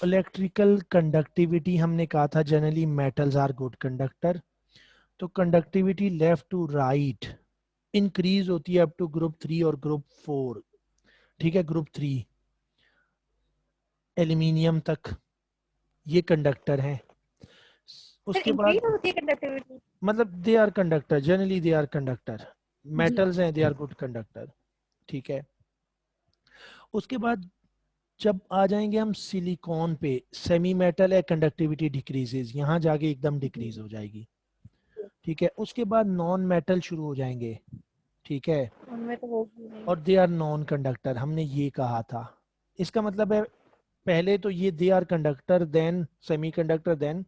Electrical conductivity हमने कहा था generally metals are good conductor, तो conductivity left to right increase होती है अप टू ग्रुप 3 और ग्रुप 4। ठीक है, ग्रुप 3 एल्यूमिनियम तक ये कंडक्टर हैं। सर उसके बाद इंक्रीज होती है कंडक्टिविटी? मतलब they are conductor, generally they are conductor, जी। मेटल्स हैं, दे आर गुड कंडक्टर। ठीक है, उसके बाद जब आ जाएंगे हम सिलिकॉन पे, सेमी मेटल है, कंडक्टिविटी डिक्रीजेज, यहाँ जाके एकदम जी। डिक्रीज हो जाएगी। ठीक है, उसके बाद नॉन मेटल शुरू हो जाएंगे। ठीक है, उनमें तो होगी नहीं। और दे आर नॉन कंडक्टर, हमने ये कहा था। इसका मतलब है पहले तो ये they are conductor, then semiconductor, then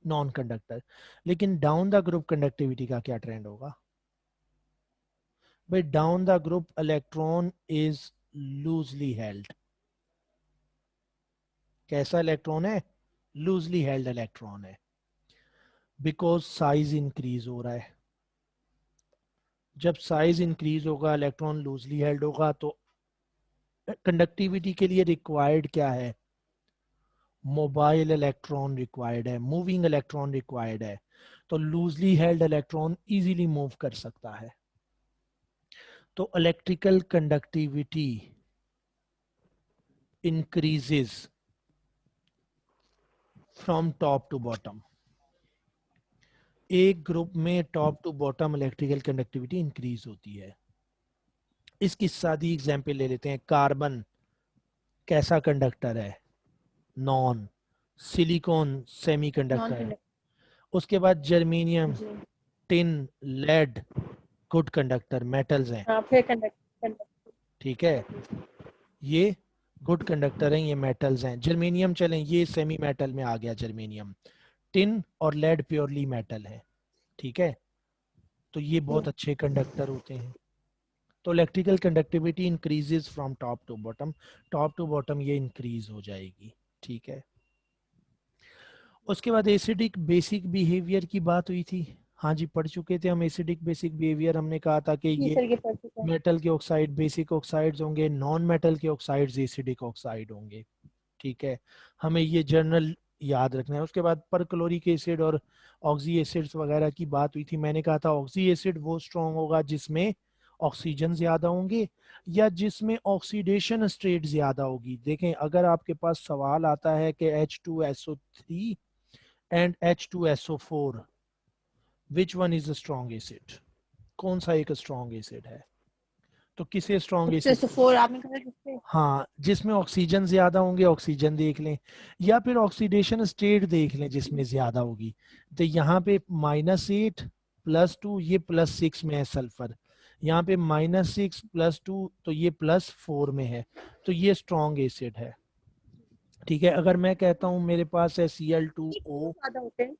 non conductor. लेकिन डाउन द ग्रुप कंडक्टिविटी का क्या ट्रेंड होगा भाई? Down the group electron is loosely held. कैसा इलेक्ट्रॉन है? लूजली हेल्ड इलेक्ट्रॉन है, बिकॉज साइज इंक्रीज हो रहा है। जब साइज इंक्रीज होगा, इलेक्ट्रॉन लूजली हेल्ड होगा, तो कंडक्टिविटी के लिए रिक्वायर्ड क्या है? मोबाइल इलेक्ट्रॉन रिक्वायर्ड है, मूविंग इलेक्ट्रॉन रिक्वायर्ड है। तो loosely held electron easily move कर सकता है। तो electrical conductivity increases from top to bottom. एक ग्रुप में top to bottom electrical conductivity increase होती है। इसकी सादी एग्जांपल ले लेते हैं। कार्बन कैसा कंडक्टर है? Non. Silicon semi non conductor. Conductive. उसके बाद जर्मेनियम, जी। Tin, lead good conductor, metals हैं। हाँ फिर कंडक्टिव। ठीक है, ये गुड कंडक्टर हैं, ये मेटल्स हैं। जर्मेनियम चलें, ये सेमी मेटल में आ गया जर्मेनियम। टिन और लेड प्योरली मेटल है। ठीक है, तो ये बहुत अच्छे कंडक्टर होते हैं। तो electrical conductivity increases from top to bottom, top to bottom ये इंक्रीज हो जाएगी। ठीक है, उसके बाद एसिडिक बेसिक बिहेवियर की बात हुई थी। हाँ जी, पढ़ चुके थे हम एसिडिक बेसिक बिहेवियर। हमने कहा था कि जी ये सर ये पढ़ चुका है। मेटल के ऑक्साइड बेसिक ऑक्साइड्स होंगे, नॉन मेटल के ऑक्साइड्स एसिडिक ऑक्साइड होंगे। ठीक है, हमें ये जर्नल याद रखना है। उसके बाद परक्लोरिक एसिड और ऑक्सी एसिड्स वगैरह की बात हुई थी। मैंने कहा था ऑक्सी एसिड वो स्ट्रॉन्ग होगा जिसमें ऑक्सीजन ज्यादा होंगे या जिसमें ऑक्सीडेशन स्टेट ज्यादा होगी। देखें, अगर आपके पास सवाल आता है कि H2SO3 and H2SO4 which one is the strong acid, कौन सा एक स्ट्रॉन्ग एसिड है, तो किसे स्ट्रॉन्ग एसिड? H2SO4 आपने कहा किससे? हाँ, जिसमें ऑक्सीजन ज्यादा होंगे, ऑक्सीजन देख लें, या फिर ऑक्सीडेशन स्टेट देख लें जिसमें ज्यादा होगी। तो यहाँ पे -8 +2, ये +6 में है सल्फर। यहाँ पे -6 +2, तो ये +4 में है। तो ये स्ट्रॉन्ग एसिड है। ठीक है, अगर मैं कहता हूँ मेरे पास है ये Cl2O, क्यों ज्यादा होते हैं?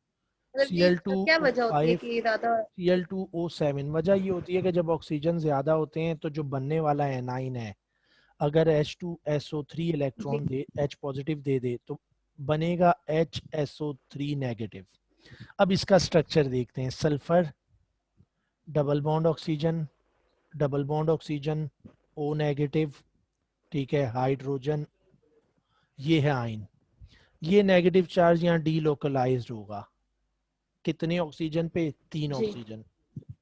मतलब ये क्या वजह होती है Cl2O5, कि ये ज्यादा? Cl2O7। वजह ये होती है कि जब ऑक्सीजन ज्यादा होते हैं तो जो बनने वाला एनाइन है, अगर H2SO3 जी। इलेक्ट्रॉन दे, H पॉजिटिव दे दे, तो बनेगा HSO3 नेगेटिव। अब इसका स्ट्रक्चर देखते हैं। Sulphur double bond oxygen, double bond oxygen, O negative. ठीक है, हाइड्रोजन, ये है आइन। ये नेगेटिव चार्ज यहाँ डीलोकलाइज्ड होगा। कितने ऑक्सीजन पे? 3 जी। ऑक्सीजन। तीन।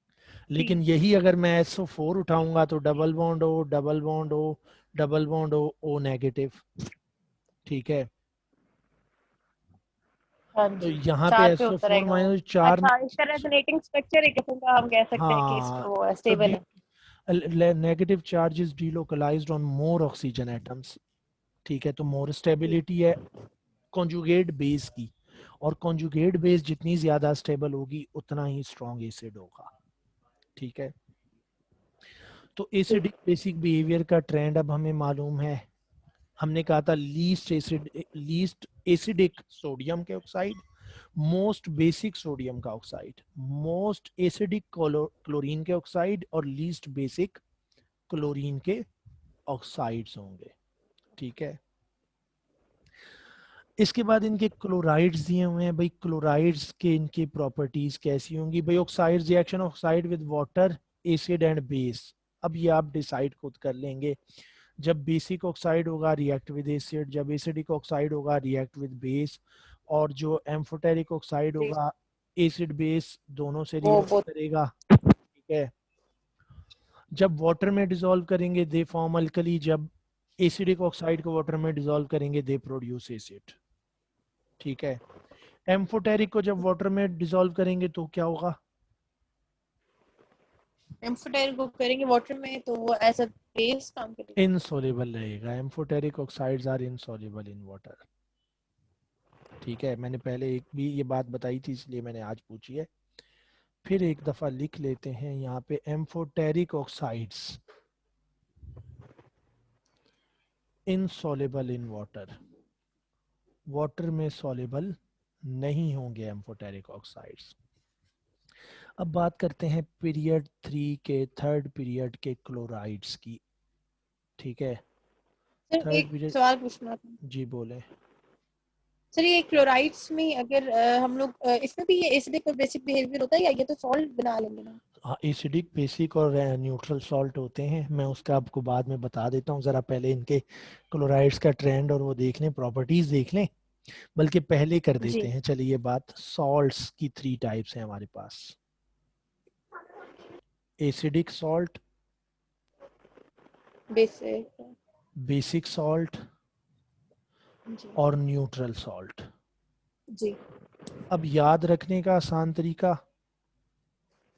लेकिन यही अगर मैं SO4 उठाऊंगा तो double bond O, double bond O, double bond O, O negative. ठीक है, हाँ तो जी। यहाँ पे 4 पे SO4 होता रहेगा वो। -4। अच्छा इसका रेजोनेटिंग स्ट्रक्चर एक किस्म का हम कह सकते हैं कि हाँ, इसका वो है, तो स्टेबल है। Negative charge is delocalised on more oxygen atoms. ठीक है, तो मोर स्टेबिलिटी है कॉन्जुगेट बेस की, और कॉन्जुगेट बेस जितनी ज्यादा स्टेबल होगी उतना ही स्ट्रॉन्ग एसिड होगा। ठीक है, तो एसिडिक बेसिक बिहेवियर का ट्रेंड अब हमें मालूम है। हमने कहा था लीस्ट एसिडिक सोडियम के ऑक्साइड, मोस्ट बेसिक सोडियम का ऑक्साइड, मोस्ट एसिडिक क्लोरीन के ऑक्साइड, और लीस्ट बेसिक क्लोरीन के ऑक्साइड्स होंगे। ठीक है, इसके बाद इनके क्लोराइड्स दिए हुए हैं भाई। क्लोराइड्स के इनकी प्रॉपर्टीज कैसी होंगी भाई? Oxides, reaction oxide with water, acid and base. अब ये आप डिसाइड खुद कर लेंगे। जब बेसिक ऑक्साइड होगा रिएक्ट विद एसिड, जब एसिडिक ऑक्साइड होगा रिएक्ट विद बेस, और जो एम्फोटेरिक ऑक्साइड जी होगा एसिड बेस दोनों से वो रिएक्ट करेगा। ठीक है, जब वाटर में डिसॉल्व करेंगे दे फॉर्म अल्कली, जब एसिडिक ऑक्साइड को वाटर में डिसॉल्व करेंगे दे प्रोड्यूस एसिड। ठीक है, एम्फोटेरिक को जब वाटर में डिसॉल्व करेंगे तो क्या होगा? एम्फोटेरिक को करेंगे वाटर में तो वो एज अ बेस काम करेगा। इनसॉल्युबल रहेगा। Amphoteric oxides are insoluble in water. ठीक है, मैंने पहले एक भी ये बात बताई थी इसलिए मैंने आज पूछी है, फिर एक दफा लिख लेते हैं यहाँ पे। Amphoteric oxides insoluble in water, water में सॉल्युबल नहीं होंगे एम्फोटेरिक ऑक्साइड्स। अब बात करते हैं पीरियड 3 के, थर्ड पीरियड के क्लोराइड्स की। ठीक है, सर थर्ड एक पीरियड। सवाल पूछना था। जी बोले। सर ये क्लोराइड्स में अगर हम लोग इसमें भी ये एसिडिक और बेसिक बिहेवियर होता है या ये तो सॉल्ट बना लेंगे ना? हाँ, एसिडिक, बेसिक और न्यूट्रल सॉल्ट होते हैं। मैं उसका आपको बाद में बता देता हूँ, ज़रा पहले इनके क्लोराइड्स का ट्रेंड और वो देख लें, प्रॉपर्टीज देख लें। बल्कि पहले कर देते जी हैं, चलिए ये बात। सॉल्ट्स की 3 टाइप्स हैं हमारे पास, acidic salt, basic. Basic salt जी और न्यूट्रल सॉल्ट। जी अब याद रखने का आसान तरीका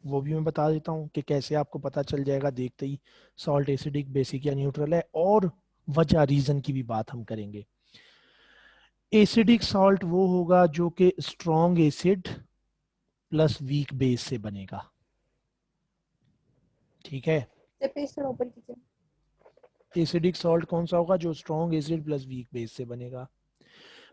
वो भी मैं बता देता हूँ कि कैसे आपको पता चल जाएगा देखते ही सॉल्ट एसिडिक, बेसिक या न्यूट्रल है, और वजह रीजन की भी बात हम करेंगे। एसिडिक सॉल्ट वो होगा जो कि strong acid plus weak base से बनेगा। ठीक है, सर पेज थोड़ा ऊपर कीजिए। एसिडिक सॉल्ट कौन सा होगा? जो strong acid plus weak base से बनेगा।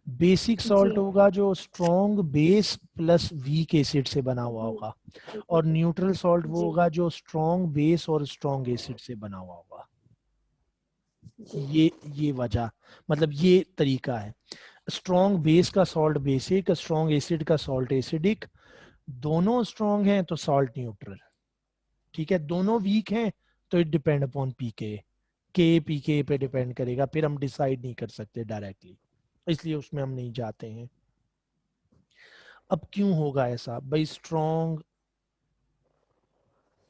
बेसिक जी सॉल्ट होगा जो strong base plus weak acid से बना हुआ जी होगा। जी और न्यूट्रल सॉल्ट वो जी होगा जो स्ट्रॉन्ग बेस और स्ट्रॉन्ग एसिड से बना हुआ होगा। जी ये वजह, मतलब ये तरीका है। स्ट्रॉन्ग बेस का सॉल्ट बेसिक, स्ट्रॉन्ग एसिड का सॉल्ट एसिडिक। दोनों स्ट्रॉन्ग हैं तो सॉल्ट न्यूट्रल। ठीक है, दोनों वीक हैं तो इट डिपेंड अपॉन पीके, के पीके पे डिपेंड करेगा, फिर हम डिसाइड नहीं कर सकते डायरेक्टली, इसलिए उसमें हम नहीं जाते हैं। अब क्यों होगा ऐसा भाई? Strong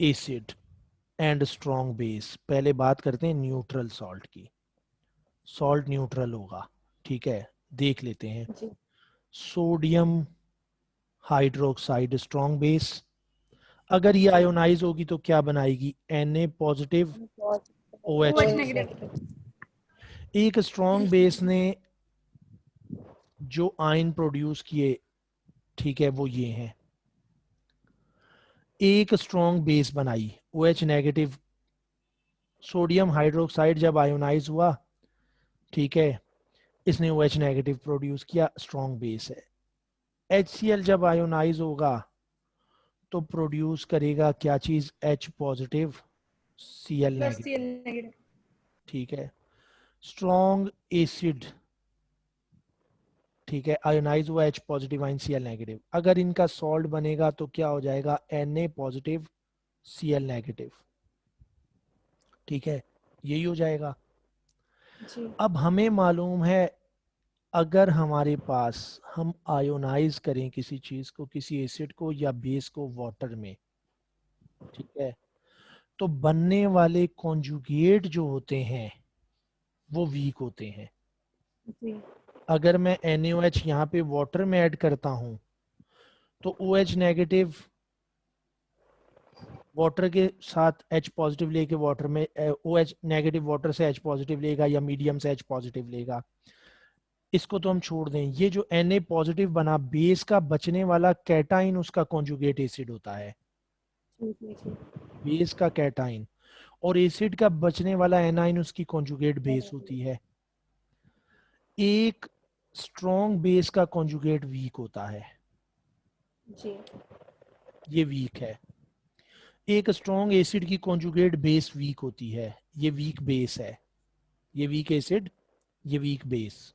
acid and strong base. पहले बात करते हैं न्यूट्रल सॉल्ट की। सॉल्ट न्यूट्रल होगा। ठीक है, देख लेते हैं। जी सोडियम हाइड्रोक्साइड स्ट्रॉन्ग बेस, अगर ये जी आयोनाइज होगी तो क्या बनाएगी? Na पॉजिटिव बहुत OH OH नेगेटिव। नेगेटिव। एक स्ट्रॉन्ग बेस ने जो आयन प्रोड्यूस किए, ठीक है, वो ये हैं। एक स्ट्रॉन्ग बेस बनाई OH नेगेटिव, सोडियम हाइड्रोक्साइड जब आयोनाइज हुआ, ठीक है, इसने OH नेगेटिव प्रोड्यूस किया, स्ट्रॉन्ग बेस है। HCl जब आयोनाइज होगा तो प्रोड्यूस करेगा क्या चीज? H positive Cl plus negative. Cl negative. ठीक है, स्ट्रॉन्ग एसिड, ठीक है, आयोनाइज हुआ H positive ion Cl negative, अगर इनका सॉल्ट बनेगा तो क्या हो जाएगा? Na positive Cl negative. ठीक है, यही हो जाएगा। जी अब हमें मालूम है अगर हमारे पास हम आयोनाइज करें किसी चीज को, किसी एसिड को या बेस को वाटर में, ठीक है, तो बनने वाले कॉन्जुगेट जो होते हैं वो वीक होते हैं। जी अगर मैं NaOH यहाँ पे वाटर में ऐड करता हूं तो OH नेगेटिव वाटर के साथ H पॉजिटिव लेके वाटर में, OH नेगेटिव वाटर से H पॉजिटिव लेगा या मीडियम से H पॉजिटिव लेगा, इसको तो हम छोड़ दें। ये जो Na पॉजिटिव बना, बेस का बचने वाला कैटाइन उसका कॉन्जुगेट एसिड होता है, जी जी जी बेस का कैटाइन, और एसिड का बचने वाला एनाइन उसकी कॉन्जुगेट बेस होती है। एक स्ट्रॉन्ग बेस का कॉन्जुगेट वीक होता है, जी ये वीक है। एक स्ट्रॉन्ग एसिड की कॉन्जुगेट बेस वीक होती है, ये वीक बेस है। ये वीक एसिड, ये वीक बेस।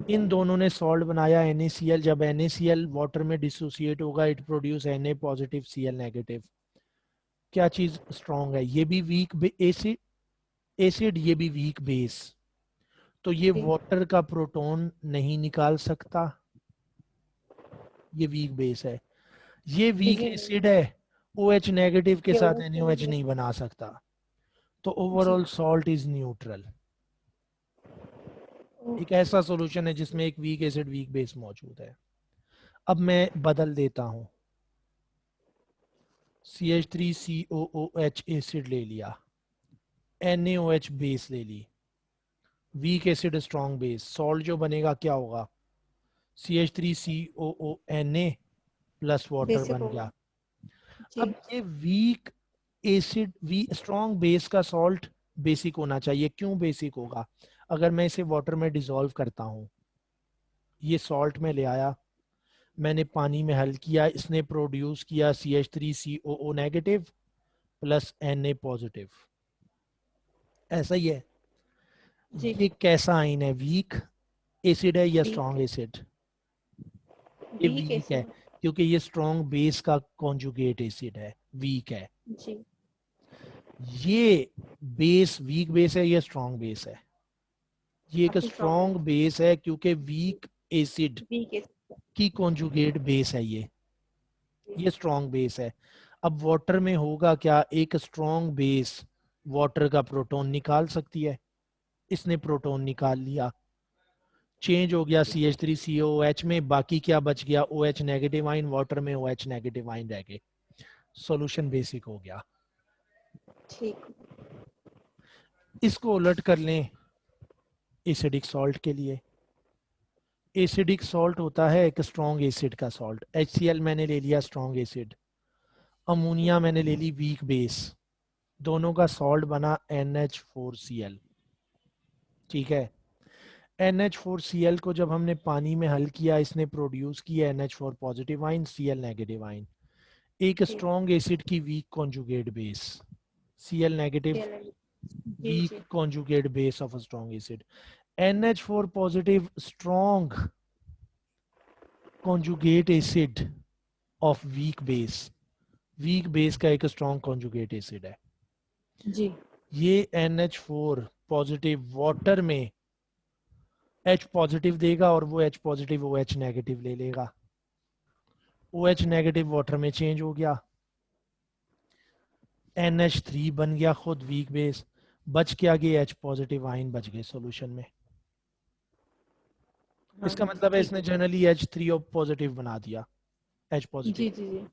इन दोनों ने सॉल्ट बनाया NaCl, जब NaCl वाटर में डिसोसिएट होगा it produce Na positive Cl negative. क्या चीज स्ट्रॉन्ग है? ये भी वीक एसिड, एसिड ये भी वीक बेस, तो ये जी वाटर का प्रोटॉन नहीं निकाल सकता, ये वीक बेस है। ये वीक जी एसिड है, OH नेगेटिव के ये साथ वाला NaOH सही नहीं बना सकता, तो है। जी ओवरऑल सॉल्ट इज न्यूट्रल। एक ऐसा सॉल्यूशन है जिसमें एक वीक एसिड वीक बेस मौजूद है। अब मैं बदल देता हूं, CH3COOH एसिड ले लिया, NaOH बेस ले ली, weak acid strong base, salt जो बनेगा क्या होगा, CH3COONA प्लस वाटर बेसिक बन होगा। गया। जी अब ये weak acid v strong base का सॉल्ट बेसिक होना चाहिए। क्यों बेसिक होगा? अगर मैं इसे वाटर में डिसॉल्व करता हूं, ये सॉल्ट में ले आया, मैंने पानी में हल किया, इसने प्रोड्यूस किया CH3COO negative plus Na positive, ऐसा ही है। जी ये कैसा आइन है, वीक एसिड है या वीक स्ट्रॉन्ग एसिड? ये वीक वीक है, एसिड। क्योंकि ये स्ट्रॉन्ग बेस का कॉन्जुगेट एसिड है, वीक है। जी ये बेस वीक बेस है, ये स्ट्रॉन्ग बेस है। ये एक काफी स्ट्रॉन्ग है। स्ट्रॉन्ग बेस है क्योंकि वीक एसिड वीक एसिड। की कॉन्जुगेट बेस है ये स्ट्रॉन्ग बेस है। अब वाटर में होगा क्या, एक स्ट्रॉन्ग बेस वाटर का प्रोटॉन निकाल सकती है, इसने प्रोटॉन निकाल लिया, चेंज हो गया CH3COOH में, बाकी क्या बच गया, OH नेगेटिव आइन, वाटर में OH नेगेटिव आइन रह गए, सॉल्यूशन बेसिक हो गया। ठीक। इसको उलट कर लें एसिडिक सॉल्ट के लिए। एसिडिक सॉल्ट होता है एक स्ट्रॉन्ग एसिड का सॉल्ट, HCl मैंने ले लिया स्ट्रॉन्ग एसिड, अमोनिया मैंने ले ली वीक बेस, दोनों का सॉल्ट बना NH4Cl। ठीक है, NH4Cl को जब हमने पानी में हल किया, इसने प्रोड्यूस किया NH4 positive ion, Cl negative ion, एक जी स्ट्रॉन्ग एसिड की weak conjugate base, Cl negative जी वीक जी conjugate base of a strong acid, NH4 positive strong conjugate acid of weak base का एक स्ट्रॉन्ग कॉन्जुगेट एसिड है। जी ये NH4 पॉजिटिव वाटर में H पॉजिटिव देगा और वो H पॉजिटिव OH नेगेटिव ले लेगा, OH नेगेटिव वाटर में चेंज हो गया, NH3 बन गया खुद वीक बेस, बच क्या गया, H पॉजिटिव आइन बच गए सॉल्यूशन में। हाँ इसका मतलब है ठीक इसने है। जनरली H3O पॉजिटिव बना दिया, H पॉजिटिव, जी जी जी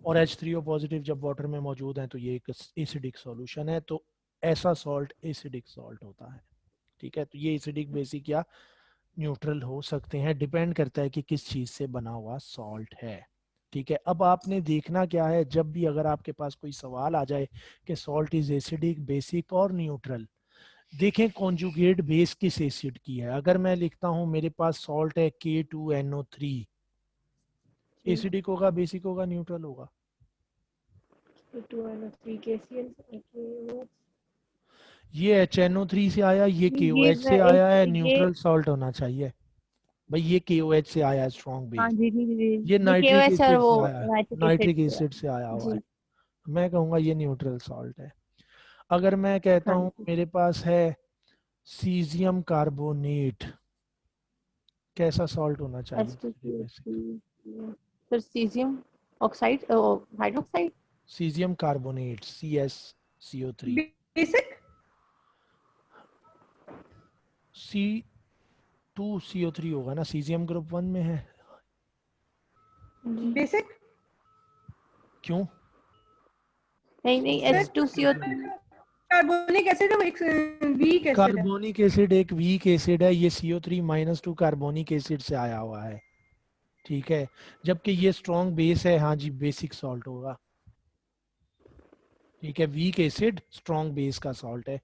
और H3O पॉजिटिव जब वाटर में मौजूद है तो ये एक एसिडिक सॉल्यूशन है, तो ऐसा सॉल्ट एसिडिक सॉल्ट होता है। ठीक है, तो ये एसिडिक बेसिक या न्यूट्रल हो सकते हैं, डिपेंड करता है कि किस चीज से बना हुआ सॉल्ट है। ठीक है, अब आपने देखना क्या है, जब भी अगर आपके पास कोई सवाल आ जाए कि सॉल्ट इज एसिडिक बेसिक और न्यूट्रल, देखें कॉन्जुगेट बेस किस एसिड की है। अगर मैं लिखता हूं मेरे पास सॉल्ट है K2NO3, जी एसिडिक होगा बेसिक होगा न्यूट्रल होगा? K2NO3 KCl ये HNO3 से आया, ये ये KOH से आया है, एक ये न्यूट्रल सॉल्ट होना चाहिए भाई, ये KOH से आया है स्ट्रॉन्ग हाँ बेस, जी जी जी ये ये नाइट्रिक KOH और एसिड वो से आया है, नाइट्रिक एसिड नाइट्रिक से है। एसिड से आया हुआ है। जी मैं कहूँगा ये न्यूट्रल सॉल्ट है। अगर मैं कहता हाँ हूँ जी मेरे पास है सीजियम कार्बोनेट, कैसा सॉल्ट होना चाहिए बेसिक? H2CO3 फिर caesium oxide hydroxide. Caesium carbonate CsCO3, basic C2CO3 होगा ना, सीजियम ग्रुप 1 में है। बेसिक क्यों? नहीं नहीं सर H2CO3। कार्बोनिक एसिड एक वीक एसिड है। कार्बोनिक एसिड एक वीक एसिड है, ये CO3-2 कार्बोनिक एसिड से आया हुआ है। ठीक है, जबकि ये स्ट्रॉन्ग बेस है, हाँ जी बेसिक सॉल्ट होगा। ठीक है, वीक एसिड स्ट्रॉन्ग बेस का सॉल्ट है,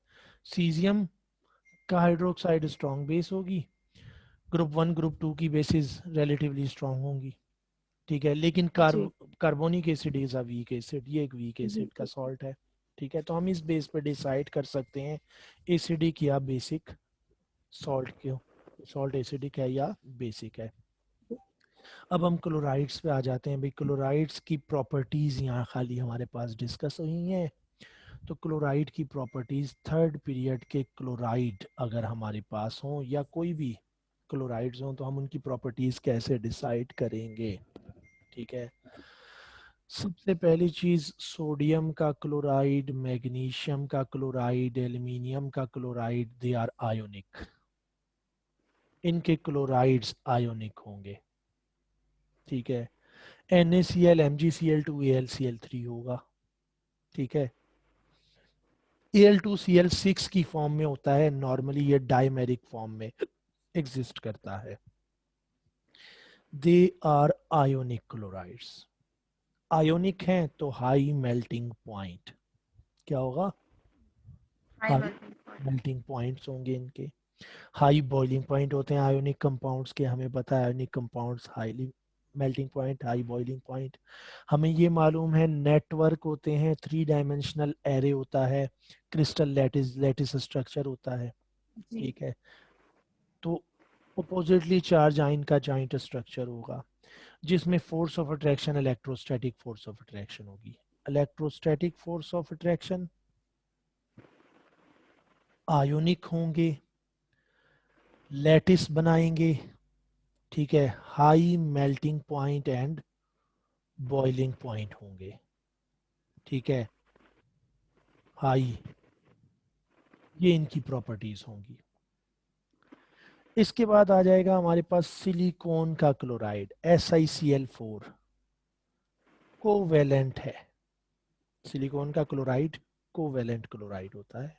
सीजियम का हाइड्रोक्साइड स्ट्रॉन्ग बेस होगी, ग्रुप 1 ग्रुप 2 की बेसिस रिलेटिवली स्ट्रॉन्ग होंगी। ठीक है, लेकिन जी carbonic acid is a weak acid, ये एक वीक एसिड का जी सॉल्ट है। ठीक है, तो हम इस बेस पर डिसाइड कर सकते हैं एसिडिक या बेसिक सॉल्ट क्यों, सॉल्ट एसिडिक है या बेसिक है। अब हम क्लोराइड्स पे आ जाते हैं भाई, क्लोराइड्स की प्रॉपर्टीज यहाँ खाली हमारे पास डिस्कस हुई हैं, तो क्लोराइड की प्रॉपर्टीज थर्ड पीरियड के क्लोराइड अगर हमारे पास हों या कोई भी क्लोराइड्स हों तो हम उनकी प्रॉपर्टीज कैसे डिसाइड करेंगे। ठीक है, सबसे पहली चीज सोडियम का क्लोराइड, मैग्नीशियम का क्लोराइड, एल्युमिनियम का क्लोराइड, दे आर आयोनिक। इनके क्लोराइड्स आयोनिक होंगे। ठीक है, NaCl, MgCl2, AlCl3 होगा। ठीक है, Al2Cl6 की फॉर्म में होता है, नॉर्मली ये डाइमेरिक फॉर्म में एग्जिस्ट करता है। They are ionic chlorides. Ionic हैं तो हाई मेल्टिंग पॉइंट, क्या होगा? High high melting point. Melting points होंगे इनके। हाई बॉइलिंग पॉइंट होते हैं आयोनिक कंपाउंड्स के, हमें पता है ionic compounds highly melting point, high boiling point. हमें ये मालूम है नेटवर्क होते हैं, 3 डायमेंशनल एरे होता है, क्रिस्टल लैटिस स्ट्रक्चर होता है। जी। ठीक है, तो अपोजिटली चार्ज आयन का जॉइंट स्ट्रक्चर होगा जिसमें force of attraction electrostatic force of attraction होगी। Electrostatic force of attraction ionic होंगे, लैटिस बनाएंगे। ठीक है, high melting point and boiling point होंगे। ठीक है, हाई, ये इनकी प्रॉपर्टीज होंगी। इसके बाद आ जाएगा हमारे पास सिलिकॉन का क्लोराइड, SiCl4 कोवेलेंट है। सिलिकॉन का क्लोराइड कोवेलेंट क्लोराइड होता है।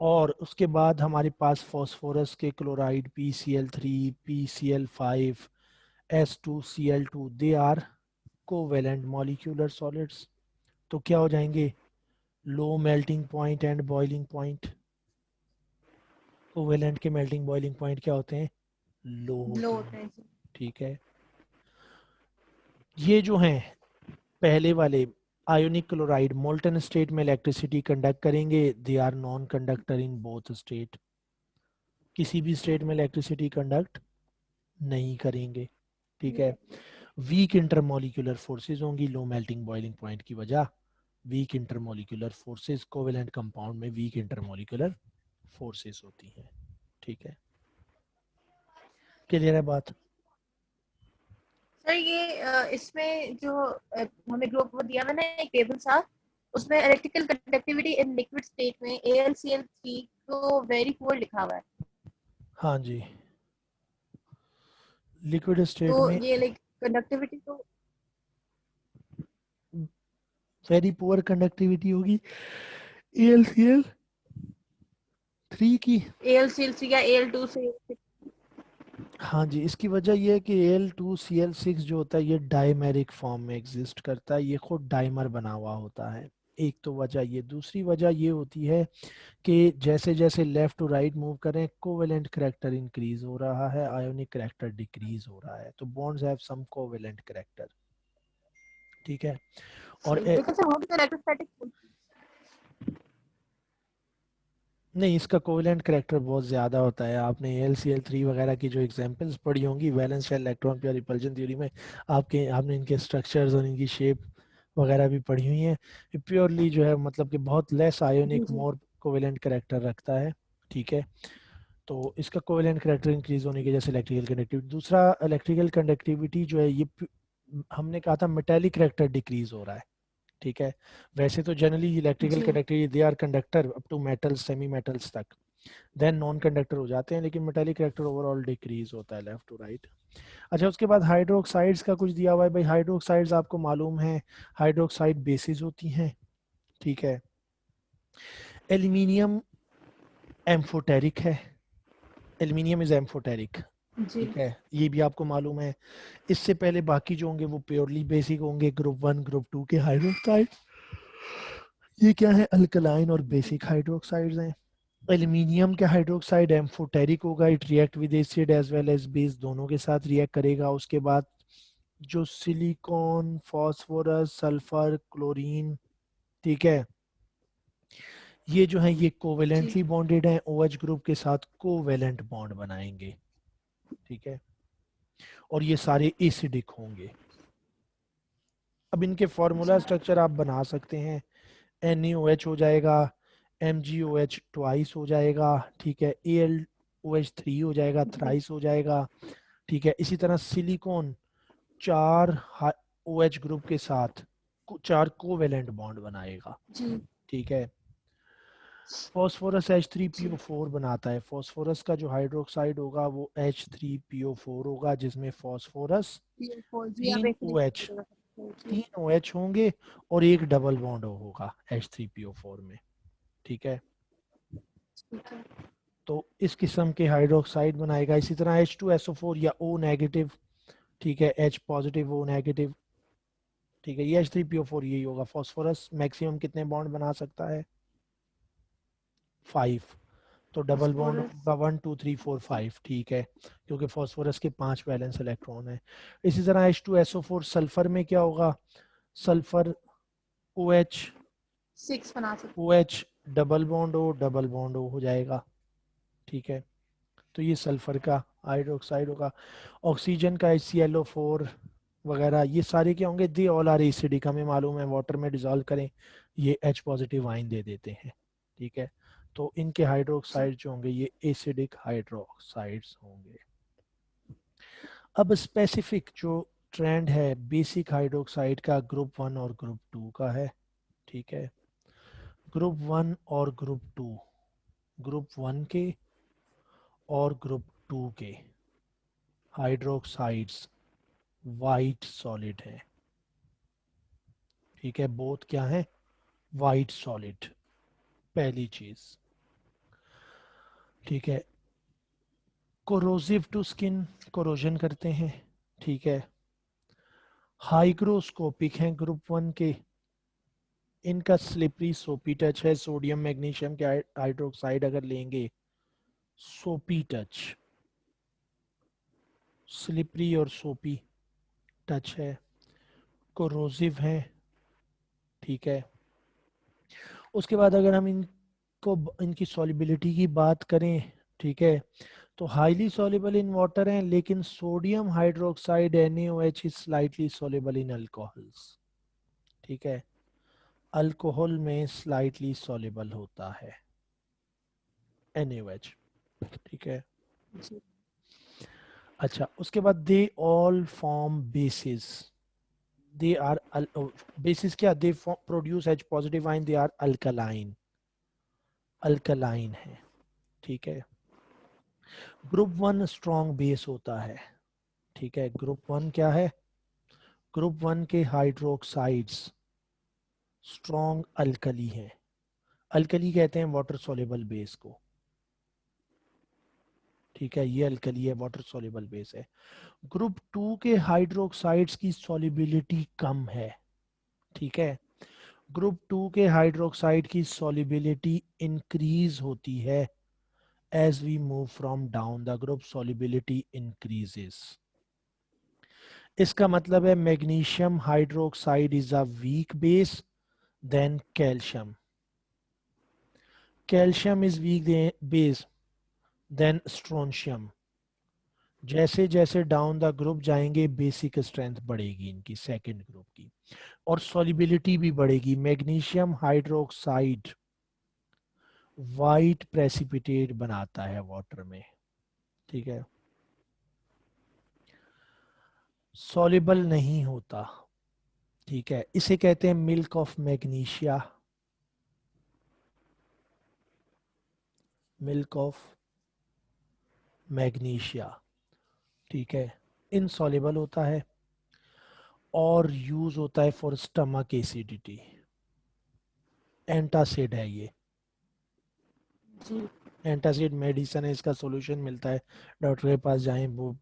और उसके बाद हमारे पास फास्फोरस के chloride PCl3, PCl5, S2Cl2, they are covalent molecular solids. तो क्या हो जाएंगे? Low melting point and boiling point. Covalent के मेल्टिंग बॉइलिंग पॉइंट क्या होते हैं? लो लो होते होते हैं। हैं जी। ठीक है, ये जो हैं पहले वाले आयोनिक क्लोराइड मोल्टन स्टेट में इलेक्ट्रिसिटी कंडक्ट करेंगे, they are non conductor in both state. किसी भी स्टेट में इलेक्ट्रिसिटी कंडक्ट नहीं करेंगे। ठीक है, वीक इंटरमोलिकुलर फोर्सेस होंगी लो मेल्टिंग बॉइलिंग पॉइंट की वजह। Weak intermolecular forces, covalent compound में वीक इंटरमोलिकुलर फोर्सेस होती हैं। ठीक है, क्लियर है बात? सर ये इसमें जो हमें ग्रुप वो दिया हुआ ना एक टेबल सा, उसमें electrical conductivity in liquid state में AlCl3 को वेरी पुअर लिखा हुआ है। हाँ जी, लिक्विड स्टेट तो में ये लाइक कंडक्टिविटी तो वेरी पुअर कंडक्टिविटी होगी AlCl3 की। AlCl3 या Al2 से हाँ जी, इसकी वजह यह है कि Al2Cl6 जो होता है ये डाइमेरिक फॉर्म में एग्जिस्ट करता है, ये खुद डाइमर बना हुआ होता है। एक तो वजह ये, दूसरी वजह ये होती है कि जैसे जैसे लेफ्ट टू राइट मूव करें कोवेलेंट करेक्टर इंक्रीज हो रहा है, आयोनिक करेक्टर डिक्रीज हो रहा है, तो bonds have some covalent character. ठीक है, और लेकिन सर वो भी तो इलेक्ट्रोस्टैटिक। नहीं, इसका कोवेलेंट करेक्टर बहुत ज़्यादा होता है। आपने AlCl3 वगैरह की जो एग्जांपल्स पढ़ी होंगी valence shell electron pair repulsion theory में, आपने इनके स्ट्रक्चर्स और इनकी शेप वगैरह भी पढ़ी हुई हैं। प्योरली जो है मतलब कि बहुत लेस जी आयोनिक, जी। मोर कोवेलेंट करेक्टर रखता है। ठीक है, तो इसका कोवेलेंट करेक्टर इंक्रीज होने की वजह से इलेक्ट्रिकल कंडक्टिविटी, दूसरा इलेक्ट्रिकल कंडक्टिविटी जो है ये हमने कहा था मेटेलिक करेक्टर डिक्रीज हो रहा है। ठीक है, वैसे तो जनरली इलेक्ट्रिकल जी conductivity they are conductor up to metals, semi metals तक, देन नॉन कंडक्टर हो जाते हैं, लेकिन मेटेलिक करेक्टर ओवरऑल डिक्रीज होता है लेफ्ट टू राइट। अच्छा, उसके बाद हाइड्रोक्साइड्स का कुछ दिया हुआ है भाई। हाइड्रोक्साइड्स आपको मालूम है हाइड्रोक्साइड बेसिस होती हैं। ठीक है, एल्यूमिनियम एम्फोटेरिक है, एल्यूमिनियम इज एम्फोटेरिक। जी। ठीक है, ये भी आपको मालूम है। इससे पहले बाकी जो होंगे वो प्योरली बेसिक होंगे, ग्रुप 1 ग्रुप 2 के हाइड्रोक्साइड। ये क्या है? अल्कलाइन और बेसिक हाइड्रोक्साइड्स हैं। एल्यूमिनियम के हाइड्रोक्साइड एम्फोटेरिक होगा, it react with acid as well as base, दोनों के साथ रिएक्ट करेगा। उसके बाद जो सिलिकॉन, फास्फोरस, सल्फर, क्लोरीन, ठीक है, ये जो है ये जी कोवेलेंटली बॉन्डेड हैं, OH ग्रुप के साथ कोवेलेंट बॉन्ड बनाएंगे। ठीक है, और ये सारे एसिडिक होंगे। अब इनके फार्मूला जी। स्ट्रक्चर आप बना सकते हैं, NaOH हो जाएगा, MgOH ट्वाइस हो जाएगा, ठीक है, AlOH3 हो जाएगा, थ्राइस हो जाएगा, ठीक है। इसी तरह सिलिकॉन 4 OH ग्रुप के साथ 4 कोवेलेंट बॉन्ड बनाएगा, जी ठीक है। फॉस्फोरस H3PO4 बनाता है। फॉस्फोरस का जो हाइड्रोक्साइड होगा वो H3PO4 होगा, जिसमें फॉस्फोरस जी आप तीन एक ओ एच जी 3 OH होंगे और एक डबल बॉन्ड होगा H3PO4 में, ठीक है। ठीक है। तो इस किस्म के हाइड्रोक्साइड बनाएगा। इसी तरह H2SO4 या O नेगेटिव, ठीक है, H पॉजिटिव O नेगेटिव, ठीक है, ये H3PO4 यही होगा। फॉस्फोरस मैक्सिमम कितने बॉन्ड बना सकता है? 5। तो डबल बॉन्ड फॉस्फोरस होगा 1 2 3 4 5, ठीक है, क्योंकि फॉस्फोरस के 5 वैलेंस इलेक्ट्रॉन है। इसी तरह H2SO4 सल्फर में क्या होगा? सल्फर OH 6 बना सकते OH डबल बॉन्ड O हो जाएगा, ठीक है। तो ये सल्फर का हाइड्रोक्साइड होगा। ऑक्सीजन का HClO4 वगैरह ये सारे क्या होंगे? They all are acidic. हमें मालूम है वाटर में डिजोल्व करें ये H पॉजिटिव आयन दे देते हैं, ठीक है। तो इनके जी हाइड्रोक्साइड जो होंगे ये एसिडिक हाइड्रोक्साइड्स होंगे। अब स्पेसिफिक जो ट्रेंड है बेसिक हाइड्रोक्साइड का ग्रुप 1 और ग्रुप 2 का है, ठीक है। ग्रुप 1 और ग्रुप 2, ग्रुप 1 के और ग्रुप 2 के हाइड्रोक्साइड्स वाइट सॉलिड है, ठीक है। बोथ क्या है? वाइट सॉलिड, पहली चीज, ठीक है। कोरोसिव टू स्किन, कोरोजन करते हैं, ठीक है। हाइग्रोस्कोपिक हैं ग्रुप 1 के, इनका स्लिपरी सोपी टच है। सोडियम मैग्नीशियम के हाइड्रोक्साइड अगर लेंगे, सोपी टच, स्लिपरी और सोपी टच है, कोरोसिव है, ठीक है। उसके बाद अगर हम इनको इनकी सॉलिबिलिटी की बात करें, ठीक है, तो हाईली सॉल्युबल इन वाटर हैं, लेकिन sodium hydroxide NaOH is slightly soluble in alcohols, ठीक है। अल्कोहल में स्लाइटली सॉल्युबल होता है NaOH, ठीक है। जी अच्छा, उसके बाद they all form bases, they are bases क्या? They produce H positive ion, they are alkaline, alkaline है, ठीक है। ग्रुप 1 स्ट्रॉन्ग बेस होता है, ठीक है। ग्रुप 1 क्या है? ग्रुप 1 के हाइड्रोक्साइड्स स्ट्रॉन्ग अल्कली हैं। अल्कली कहते हैं वाटर सॉल्युबल बेस को, ठीक है, ये अल्कली है, वाटर सॉल्युबल बेस है। ग्रुप 2 के हाइड्रोक्साइड्स की सॉल्युबिलिटी कम है, ठीक है। ग्रुप 2 के हाइड्रोक्साइड की सॉल्युबिलिटी इंक्रीज होती है as we move from down the group, solubility increases. इसका मतलब है magnesium hydroxide is a weak base than calcium, calcium is weak base than strontium. जैसे जैसे डाउन द ग्रुप जाएंगे बेसिक स्ट्रेंथ बढ़ेगी इनकी, सेकंड ग्रुप की, और सॉल्युबिलिटी भी बढ़ेगी। मैग्नीशियम हाइड्रोक्साइड वाइट प्रेसिपिटेट बनाता है वाटर में, ठीक है, सॉल्युबल नहीं होता, ठीक है। इसे कहते हैं milk of magnesia, milk of magnesia, ठीक है। इनसॉल्युबल होता है और यूज होता है फॉर स्टमक एसिडिटी, एंटासिड है ये, जी एंटासिड मेडिसिन है, इसका सॉल्यूशन मिलता है, डॉक्टर के पास जाएं वो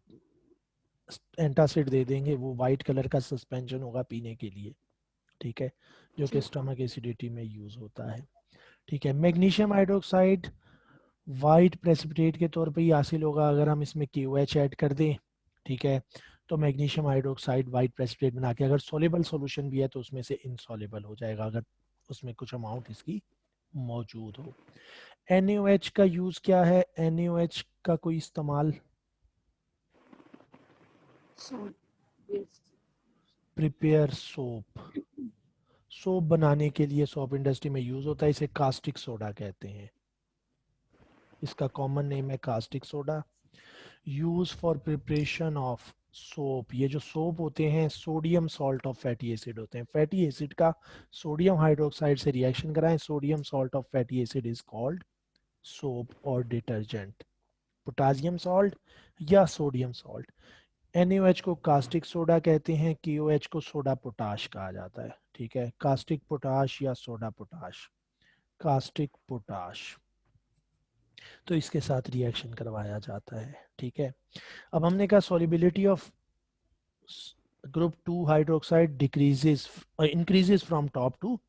एंटासिड दे देंगे, वो वाइट कलर का सस्पेंशन होगा पीने के लिए, ठीक है, जो कि जी स्टमक एसिडिटी में यूज होता है, ठीक है। मैग्नीशियम हाइड्रोक्साइड वाइट प्रेसिपिटेट के तौर पे ही हासिल होगा अगर हम इसमें KOH ऐड कर दें, ठीक है। तो मैग्नीशियम हाइड्रोक्साइड वाइट प्रेसिपिटेट बना के अगर सोल्युबल सॉल्यूशन भी है तो उसमें से इनसॉल्युबल हो जाएगा अगर उसमें कुछ अमाउंट इसकी मौजूद हो। NaOH का यूज क्या है? NaOH का कोई इस्तेमाल? So yes prepare soap, soap बनाने के लिए सोप इंडस्ट्री में यूज होता है, इसे कास्टिक सोडा कहते हैं, इसका कॉमन नेम है caustic soda. Use for preparation of soap, ये जो सोप होते हैं sodium salt of fatty acid होते हैं, फैटी एसिड का सोडियम हाइड्रोक्साइड से रिएक्शन कराएं, sodium salt of fatty acid is called soap और डिटर्जेंट। पोटासियम सॉल्ट या सोडियम सॉल्ट, NaOH को कास्टिक सोडा कहते हैं, KOH को सोडा पोटाश कहा जाता है। ठीक है, कास्टिक पोटाश या सोडा पोटाश, कास्टिक पोटाश, तो इसके साथ रिएक्शन करवाया जाता है। ठीक है, अब हमने कहा solubility of group 2 hydroxide decreases increases from top to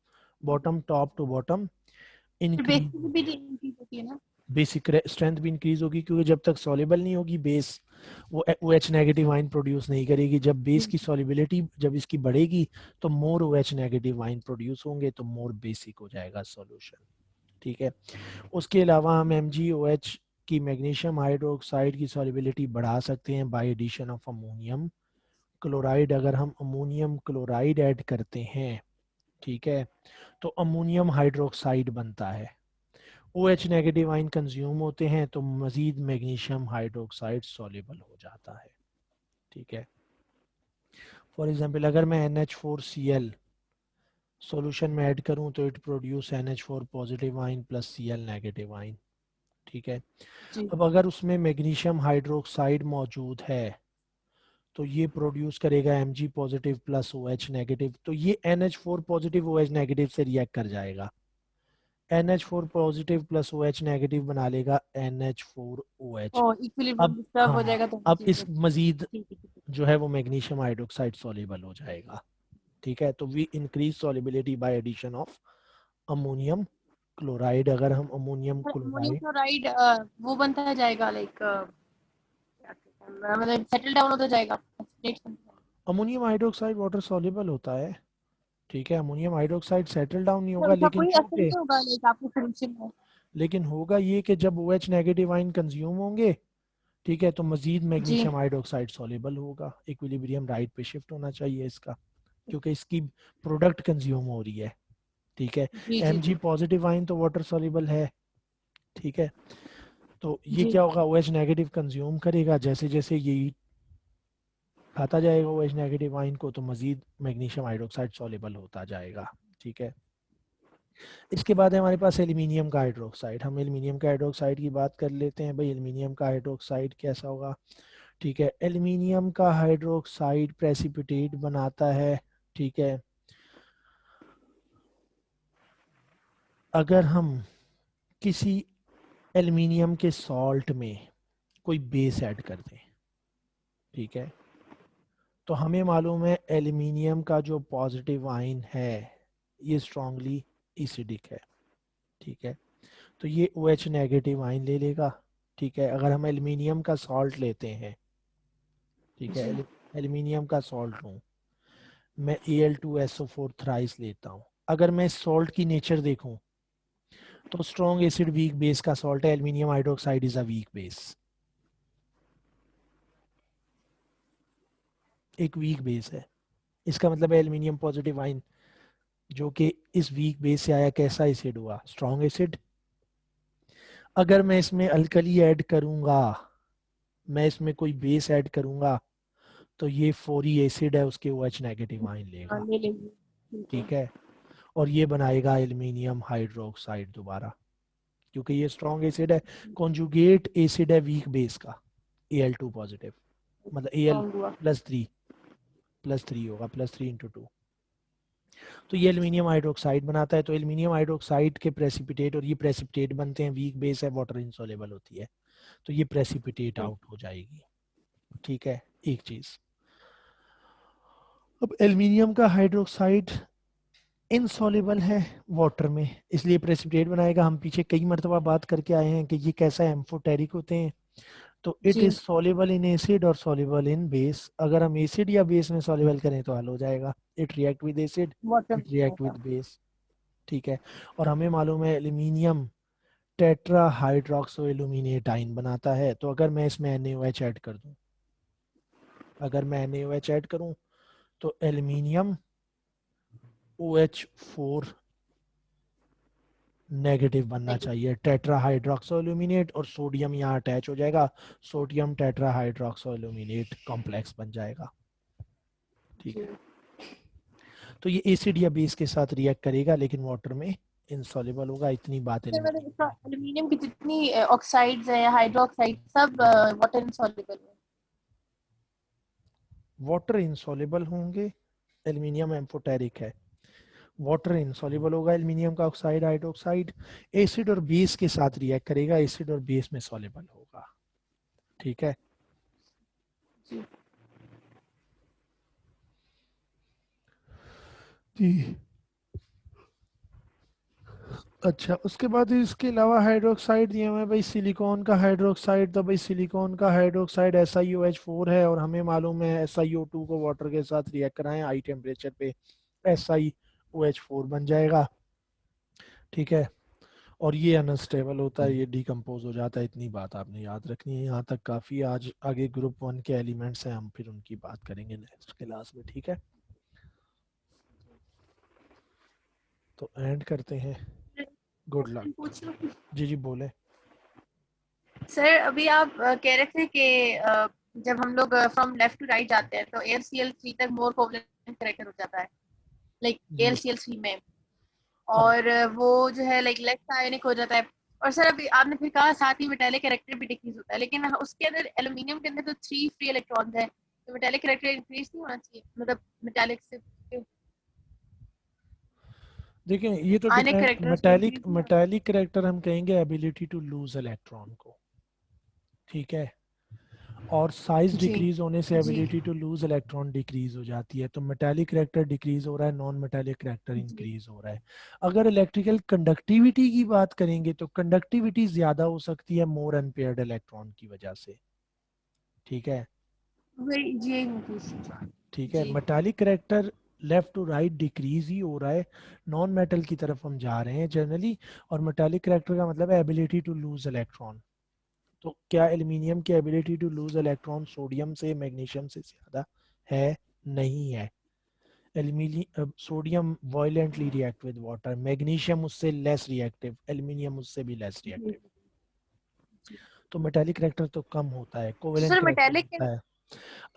bottom, top to bottom फिर इंक्रीज, बेसिक भी इंक्रीज होती है ना। बेसिक स्ट्रेंथ भी इंक्रीज होगी, क्योंकि जब तक सॉल्युबल नहीं होगी बेस, वो OH नेगेटिव आयन प्रोड्यूस नहीं करेगी। जब बेस की सॉल्युबिलिटी जब इसकी बढ़ेगी तो मोर OH नेगेटिव आयन प्रोड्यूस होंगे, तो मोर बेसिक हो जाएगा सॉल्यूशन। ठीक है, उसके अलावा हम MgOH की मैग्नीशियम हाइड्रोक्साइड की सॉल्युबिलिटी बढ़ा सकते हैं by addition of ammonium chloride. अगर हम अमोनियम क्लोराइड ऐड करते हैं, ठीक है, तो अमोनियम हाइड्रोक्साइड बनता है, OH नेगेटिव आयन कंज्यूम होते हैं, तो मजीद मैग्नीशियम हाइड्रोक्साइड सॉल्युबल हो जाता है। ठीक है, फॉर एग्जांपल अगर मैं NH4Cl सॉल्यूशन में ऐड करूं तो it produce NH4 positive ion plus Cl negative ion. ठीक है, जी अब अगर उसमें मैग्नीशियम हाइड्रोक्साइड मौजूद है तो ये प्रोड्यूस करेगा Mg positive plus OH negative, तो ये NH4 पॉजिटिव OH नेगेटिव से रिएक्ट कर जाएगा, NH4 positive plus OH negative बना लेगा NH4OH। और इक्विलिब्रियम अब डिस्टर्ब हो हाँ, जाएगा तो अब ठीक इस मजीद है। जो है वो मैग्नीशियम हाइड्रोक्साइड सॉल्युबल हो जाएगा। ठीक है, तो we increase solubility by addition of ammonium chloride. अगर हम अमोनियम अमोनियम क्लोराइड, क्लोराइड वो बनता जाएगा लाइक मतलब सेटल डाउन होता जाएगा। अमोनियम हाइड्रोक्साइड वाटर सॉल्युबल होता है। ठीक है, अमोनियम हाइड्रोक्साइड सेटल डाउन नहीं तो होगा, उसका लेकिन कोई असर चूंकि नहीं होगा लाइक आपके सोल्यूशन में। लेकिन होगा ये कि जब OH नेगेटिव आयन कंज्यूम होंगे, ठीक है, तो मजीद जी मैग्नीशियम हाइड्रोक्साइड सॉल्युबल होगा, इक्विलिब्रियम राइट पे शिफ्ट होना चाहिए इसका, क्योंकि इसकी प्रोडक्ट कंज्यूम हो रही है। ठीक है, जी जी Mg जी पॉजिटिव आयन तो वाटर सॉल्युबल है। ठीक है, तो ये जी क्या होगा, OH नेगेटिव कंज्यूम करेगा, जैसे जैसे ये खाता जाएगा OH नेगेटिव आयन को, तो मजीद मैग्नीशियम हाइड्रोक्साइड सॉल्युबल होता जाएगा। ठीक है, इसके बाद है हमारे पास एल्यूमिनियम का हाइड्रोक्साइड। हम एल्यूमिनियम का हाइड्रोक्साइड की बात कर लेते हैं। भाई एल्यूमिनियम का हाइड्रोक्साइड कैसा होगा? ठीक है, एल्यूमिनियम का हाइड्रोक्साइड प्रेसिपिटेट बनाता है। ठीक है, अगर हम किसी एल्यूमिनियम के सॉल्ट में कोई बेस ऐड कर दें, ठीक है, तो हमें मालूम है एल्यूमिनियम का जो पॉजिटिव आयन है ये स्ट्रांगली एसिडिक है। ठीक है, तो ये OH नेगेटिव आयन ले लेगा। ठीक है, अगर हम एल्यूमिनियम का सॉल्ट लेते हैं, ठीक है, जी एल्यूमिनियम का सॉल्ट लूँ, मैं Al2SO4 थ्राइस लेता हूँ, अगर मैं सॉल्ट की नेचर देखूं तो स्ट्रॉन्ग एसिड वीक बेस का सॉल्ट है, aluminium hydroxide is a weak base, एक वीक बेस है। इसका मतलब है एल्यूमिनियम पॉजिटिव आयन जो कि इस वीक बेस से आया, कैसा एसिड हुआ? Strong acid. अगर मैं इसमें अल्कली ऐड करूंगा, मैं इसमें कोई बेस ऐड करूंगा, तो ये फोरी एसिड है, उसके OH नेगेटिव आयन हाँ लेगा। ले लेंगे ठीक है। ठीक है, और ये बनाएगा एल्यूमिनियम हाइड्रोक्साइड दोबारा, क्योंकि ये स्ट्रॉन्ग एसिड है, कॉन्जुगेट एसिड है वीक बेस का, Al2 पॉजिटिव, मतलब Al स्ट्रॉन्ग हुआ प्लस थ्री होगा, +3 × 2, तो ये एल्यूमिनियम हाइड्रोक्साइड बनाता है। तो एल्यूमिनियम हाइड्रोक्साइड के प्रेसिपिटेट, और ये प्रेसिपिटेट बनते हैं, वीक बेस है, वाटर इनसॉल्युबल होती है, तो ये प्रेसिपिटेट आउट हो जाएगी। ठीक है, एक चीज। अब एल्यूमिनियम का हाइड्रोक्साइड इनसॉल्युबल है वाटर में, इसलिए प्रेसिपिटेट बनाएगा। हम पीछे कई मरतबा बात करके आए हैं कि ये कैसा है, एम्फोटेरिक होते हैं, तो इट जी इज सॉल्युबल इन एसिड और सॉल्युबल इन बेस। अगर हम एसिड या बेस में सॉल्युबल करें तो हल हो जाएगा, it react with acid, water it react with base. ठीक है, और हमें मालूम है aluminium tetra hydroxo aluminate ion बनाता है, तो अगर मैं इसमें NaOH ऐड कर दूं, अगर मैं NaOH ऐड करूं तो एल्यूमिनियम OH4 नेगेटिव बनना Negative. चाहिए, टेट्रा हाइड्रोक्सो एल्यूमिनेट, और सोडियम यहाँ अटैच हो जाएगा, sodium tetra hydroxo aluminate complex बन जाएगा। ठीक है, तो ये एसिड या बेस के साथ रिएक्ट करेगा लेकिन वाटर में इनसॉल्युबल होगा। इतनी बात सर मतलब एल्यूमिनियम में है। एल्यूमिनियम की जितनी ऑक्साइड्स है, हाइड्रोक्साइड, सब वाटर इनसॉल्युबल है। वाटर इनसॉल्युबल होंगे, एल्यूमिनियम एम्फोटेरिक है, वाटर इनसॉल्युबल होगा एल्यूमिनियम का ऑक्साइड हाइड्रोक्साइड, एसिड और बेस के साथ रिएक्ट करेगा, एसिड और बेस में सॉल्युबल होगा। ठीक है, जी। जी। अच्छा, उसके बाद इसके अलावा हाइड्रोक्साइड दिए हुए हैं भाई, सिलिकॉन का हाइड्रोक्साइड, तो भाई सिलिकॉन का हाइड्रोक्साइड SiOH4 है, और हमें मालूम है SiO2 को वाटर के साथ रिएक्ट कराएं हाई टेम्परेचर पे SiOH4 बन जाएगा। ठीक है, और ये अनस्टेबल होता है, ये डिकम्पोज हो जाता है। इतनी बात आपने याद रखनी है, यहाँ तक काफ़ी। आज आगे ग्रुप 1 के एलिमेंट्स हैं, हम फिर उनकी बात करेंगे नेक्स्ट क्लास में। ठीक है, तो एंड करते हैं। Good luck. क्वेश्चन पूछ लूं? जी जी बोले। सर अभी आप कह रहे थे कि जब हम लोग फ्रॉम लेफ्ट टू राइट जाते हैं तो AlCl3 तक मोर कोवलेंट करेक्टर हो जाता है, लाइक जी, AlCl3 में, अब और वो जो है लाइक लेफ्ट आयनिक हो जाता है। और सर अभी आपने फिर कहा साथ ही मेटालिक कैरेक्टर भी डिक्रीज होता है, लेकिन उसके अंदर एल्यूमिनियम के अंदर तो 3 फ्री इलेक्ट्रॉन्स हैं, तो मेटालिक कैरेक्टर इंक्रीज नहीं होना चाहिए, मतलब मेटालिक से देखिए, ये तो आयनिक डिपेंड, कैरेक्टर उसमें मेटालिक इंक्रीज नहीं होना। मेटालिक करेक्टर हम कहेंगे एबिलिटी टू लूज इलेक्ट्रॉन को। ठीक है, और साइज जी डिक्रीज होने से जी ability to lose electron decrease हो जाती है। तो मेटालिक करेक्टर डिक्रीज हो रहा है, नॉन मेटालिक करेक्टर जी इंक्रीज हो रहा है। अगर इलेक्ट्रिकल कंडक्टिविटी की बात करेंगे तो कंडक्टिविटी ज्यादा हो सकती है मोर अनपेयर्ड इलेक्ट्रॉन की वजह से। ठीक है, वही जी यही मैं पूछ रही थी। ठीक है, जी metallic character left to right decrease ही हो रहा है, नॉन मेटल की तरफ हम जा रहे हैं जनरली। और मेटालिक करेक्टर का मतलब है एबिलिटी टू लूज इलेक्ट्रॉन। तो क्या एल्यूमिनियम की ability to lose electron sodium से मैग्नीशियम से ज्यादा है? नहीं है। Aluminium sodium violently react with water, magnesium उससे लेस रिएक्टिव, एल्यूमिनियम उससे भी लेस जी रिएक्टिव। जी। तो मेटालिक करेक्टर तो कम होता है, तो कोवेलेंट सर करेक्टर मेटालिक होता है।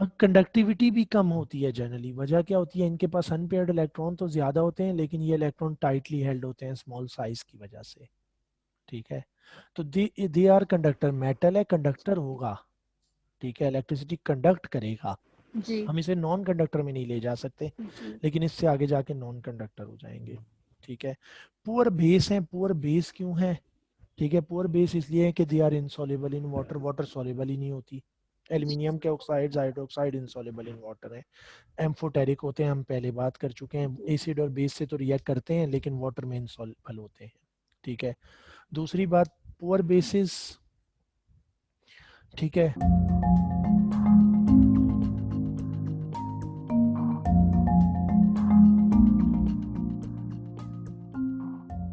अब कंडक्टिविटी भी कम होती है जनरली। वजह क्या होती है? इनके पास अनपेयर्ड इलेक्ट्रॉन तो ज्यादा होते हैं, लेकिन ये इलेक्ट्रॉन टाइटली हेल्ड होते हैं स्मॉल साइज की वजह से। ठीक है, तो दे आर कंडक्टर, मेटल है, कंडक्टर होगा। ठीक है, इलेक्ट्रिसिटी कंडक्ट करेगा। जी हम इसे नॉन कंडक्टर में नहीं ले जा सकते, जी लेकिन इससे आगे जाके नॉन कंडक्टर हो जाएंगे। ठीक है, पुअर बेस है। पुअर बेस क्यों है? ठीक है, पुअर बेस इसलिए है कि they are insoluble in water, water soluble ही नहीं होती। एल्यूमिनियम के oxides hydroxide insoluble in water है। एम्फोटेरिक होते हैं, हम पहले बात कर चुके हैं। एसिड और बेस से तो रिएक्ट करते हैं लेकिन वाटर में इनसॉल्युबल होते हैं। ठीक है, दूसरी बात, पुअर बेसिस। ठीक है,